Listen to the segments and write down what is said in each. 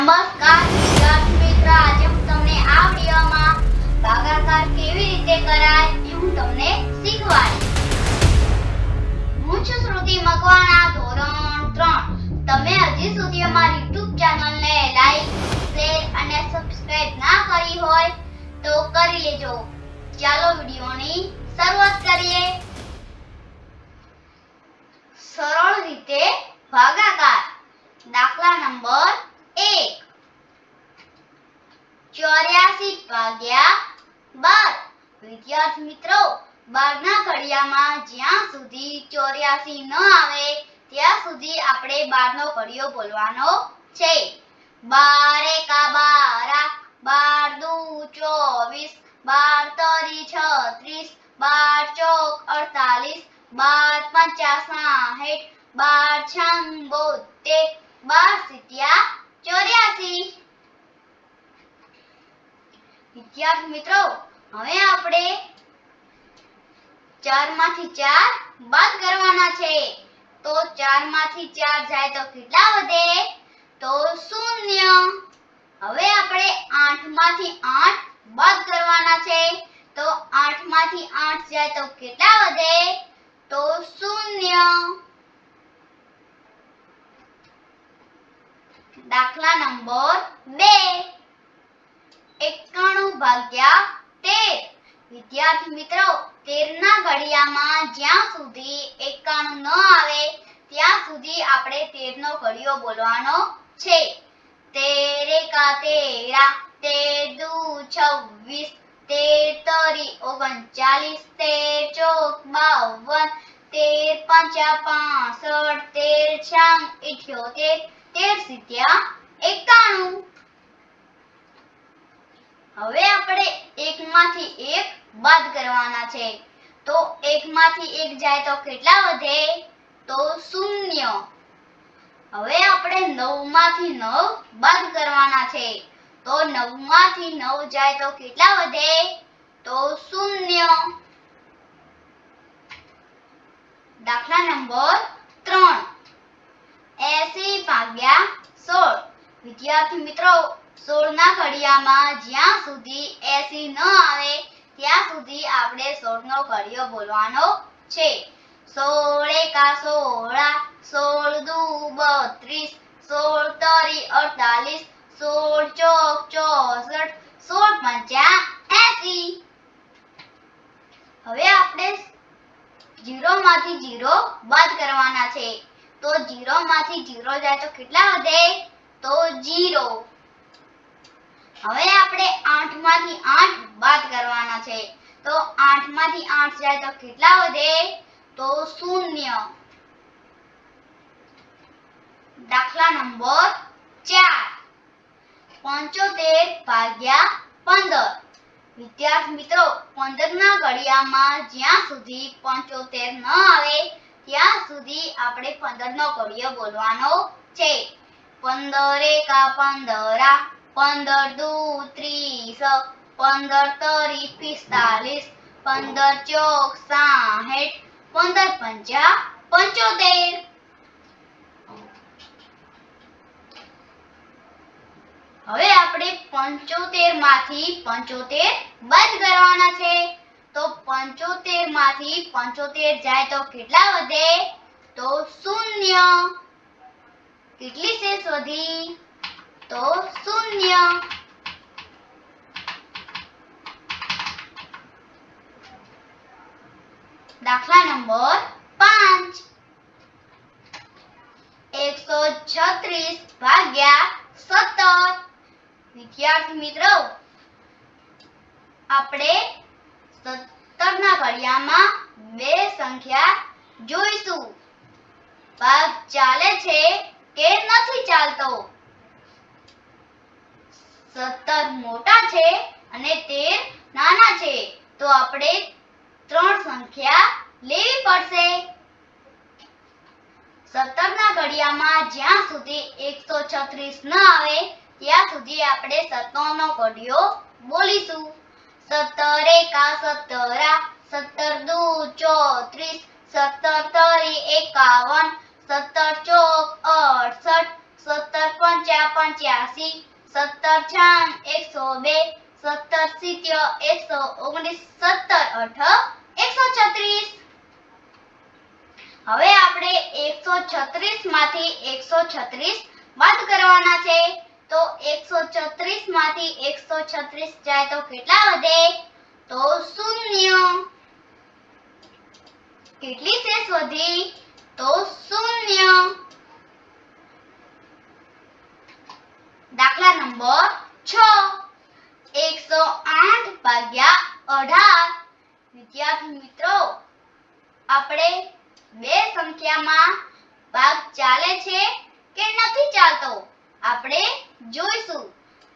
નમસ્કાર વિદ્યાર્થી મિત્ર, આજે હું તમને આ વિડિયોમાં ભાગાકાર કેવી રીતે કરાય એ હું તમને શીખવાડીશ. હું છું શ્રુતિ મકવાણા, ધોરણ 3. તમે હજી સુધી અમારી YouTube ચેનલને લાઈક, શેર અને સબસ્ક્રાઇબ ના કરી હોય તો કરી લેજો. ચાલો વિડિયોની શરૂઆત કરીએ. સરળ રીતે ભાગાકાર. દાખલા નંબર 1. 84 ભાગ્યા 12. વિદ્યાર્થી મિત્રો, 12 ના ઘડિયામાં જ્યાં સુધી 84 ન આવે ત્યાં સુધી આપણે 12 નો ઘડિયો બોલવાનો છે. 12 એકા 12, 12 દુ 24, 12 તરી 36, 12 ચોક 48, 12 પંચા 60, 12 છંગ 72, 12 સિત્યા 84. વિદ્યાર્થી મિત્રો, હવે આપણે 4 માંથી 4 બાદ કરવાના છે. તો 4 માંથી 4 જાય તો કેટલા વધે? તો 0. હવે આપણે 8 માંથી 8 બાદ કરવાના છે. તો 8 માંથી 8 જાય તો કેટલા વધે? તો 0. દાખલા નંબર 2. 91 ભાગ્યા 13. વિદ્યાર્થી મિત્રો, 13 ના ઘડિયામાં જ્યાં સુધી 91 ન આવે ત્યાં સુધી આપણે 13 નો ઘડિયો બોલવાનો છે. 13 એકા 13, 13 દુ 26, 13 તરી 39, 13 ચોક 52, 13 પંચા 65, 13 છંગ 78, 13 સિત્યા 91. હવે આપણે 1 માંથી 1 બાદ કરવાના છે. તો 1 માંથી 1 જાય તો કેટલા વધે? તો 0. હવે આપણે 9 માંથી 9 બાદ કરવાના છે. તો 9 માંથી 9 જાય તો કેટલા વધે? તો 0. દાખલા નંબર 3. 80 ભાગ્યા 16. વિદ્યાર્થી મિત્રો, 16 ના ઘડિયામાં જ્યાં સુધી 80 ન આવે ત્યાં સુધી આપણે 16 નો ઘડિયો બોલવાનો છે. 16 એકા 16, 16 દુ 32, 16 તરી 48, 16 ચોક 64, 16 પંચા 80. હવે આપણે 0 માંથી 0 બાદ કરવાના છે. તો 0 માંથી 0 જાય તો કેટલા વધે? તો 0. હવે આપણે 8 માંથી 8 બાદ કરવાના છે. તો 8 માંથી 8 જાય તો કેટલા વધે? તો 0. દાખલા નંબર 4. 75 ભાગ્યા 15. વિદ્યાર્થી મિત્રો, 15 ના ઘડિયામાં જ્યાં સુધી 75 ન આવે ત્યાં સુધી આપણે 15 નો ઘડિયો બોલવાનો છે. 15 એકા 15, 15 દુ 30, 15 તરી 45, 15 ચોક 60, 15 પંચા 75. હવે આપણે 75 માંથી 75 બાદ કરવાના છે. તો 75 માંથી 75 જાય તો કેટલા વધે? તો 0. કેટલી શેષ વધી? તો 0. દાખલા નંબર 5. 136 ભાગ્યા 17. વિદ્યાર્થી મિત્રો, આપણે 17 ના ઘડિયામાં બે સંખ્યા જોઈશું. ભાગ ચાલે છે કે નથી ચાલતો? 17 મોટા છે અને 13 નાના છે. તો આપણે 3 સંખ્યા લેવી પડશે. 17 ના ઘડિયામાં જ્યાં સુધી 136 ન આવે ત્યાં સુધી આપણે 17 નો ઘડિયો બોલીશું. 17 એકા 17, 17 દુ 34, 17 તરી 51, 17 ચોક 68, 17 પંચા 85, 17 છંગ 102, 17 સિત્યોતેર 119, 17 અઠ 136. હવે આપણે 136 માંથી 136 બાદ કરવાના છે. તો 136 માંથી 136 જાય તો કેટલા વધે? તો 0. કેટલી શેષ વધી? તો 0. દાખલા નંબર 6. 108 ભાગ્યા 18. વિદ્યાર્થી મિત્રો, આપણે બે સંખ્યામાં ભાગ ચાલે છે કે નથી ચાલતો આપણે જોઈશું.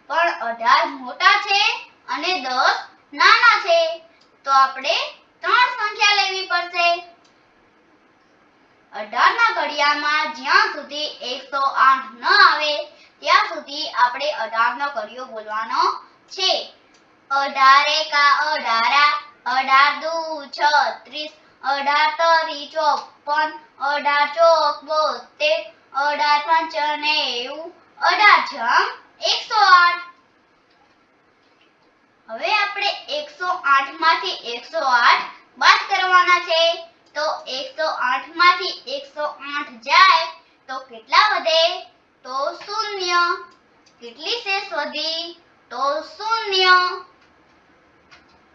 પણ 18 મોટા છે અને 10 નાના છે, તો આપણે ત્રણ સંખ્યા લેવી પડશે. 18 ના ઘડિયામાં જ્યાં સુધી 108 ન આવે ત્યાં સુધી આપણે 18 નો ઘડિયો બોલવાનો છે. 18 એકા 18, 18 દુ 36, 18 તરી 54, 18 ચોક 72, 18 પંચ 90, 18 છંગ 108. હવે આપણે 108 માંથી 108 બાદ કરવાના છે. તો 108 માંથી 108 જાય તો કેટલા વધે? તો 0. કેટલી શેષ વધી? તો 0.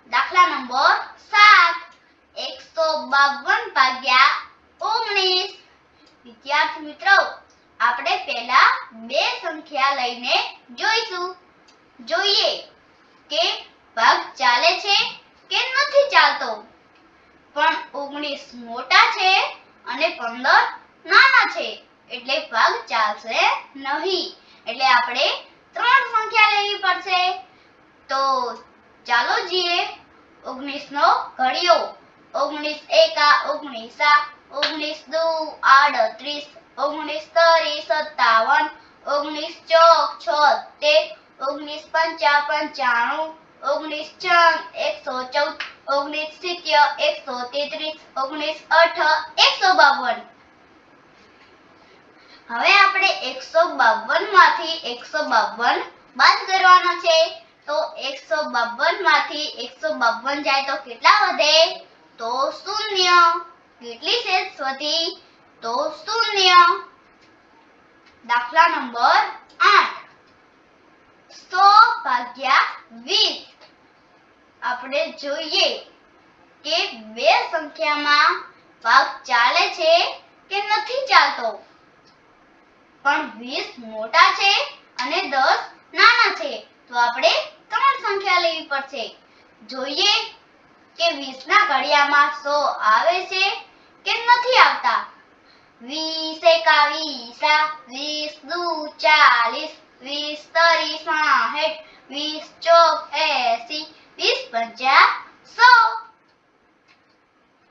દાખલા નંબર 7. 152 ભાગ્યા 19. વિદ્યાર્થી મિત્રો, આપણે પહેલા બે સંખ્યા લઈને જોઈશું. જોઈએ કે ભાગ ચાલે છે કે નથી ચાલતો. પણ 19 મોટા છે અને 15 નાના છે, એટલે ભાગ ચાલશે નહીં. એટલે આપણે ત્રણ સંખ્યા લેવી પડશે. તો ચાલો જોઈએ 19 નો ઘડિયો. 19 એકા 19, 19 દુ 38, 19 તરી 57, 19 ચોક 76, 19 પંચા 95, 19 છંગ 114, 19 સિત્યોતેર 133, 19 અઠ 152. હવે આપણે 152 માંથી 152 બાદ કરવાના છે. તો 152 માંથી 152 જાય તો કેટલા વધે? તો 0. કેટલી શેષ વધી? તો 0. દાખલા નંબર 8. 100 ભાગ્યા 20. આપણે જોઈએ કે બે સંખ્યામાં ભાગ ચાલે છે કે નથી ચાલતો. પણ 20 મોટા છે અને 10 નાના છે, તો આપણે ત્રણ સંખ્યા લેવી પડશે. જોઈએ કે 20 ના ઘડિયામાં 100 આવે છે કે નથી આવતા. 20 એકા 20, 20 દુ 40, 20 તરી 60, 20 ચોક 80, 20 પંચા 100.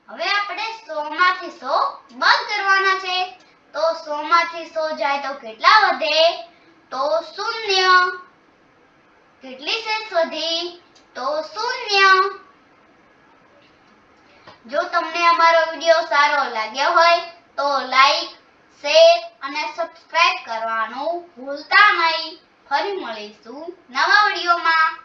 હવે આપણે 100 માંથી 100 બાદ કરવાના છે. તો 100 માંથી 100 જાય તો કેટલા વધે? તો 0. કેટલી શેષ વધી? તો 0. જો તમને અમારો વિડિયો સારો લાગ્યો હોય તો લાઈક, શેર અને સબસ્ક્રાઇબ કરવાનું ભૂલતા નહીં. ફરી મળીશું નવા વિડિયોમાં.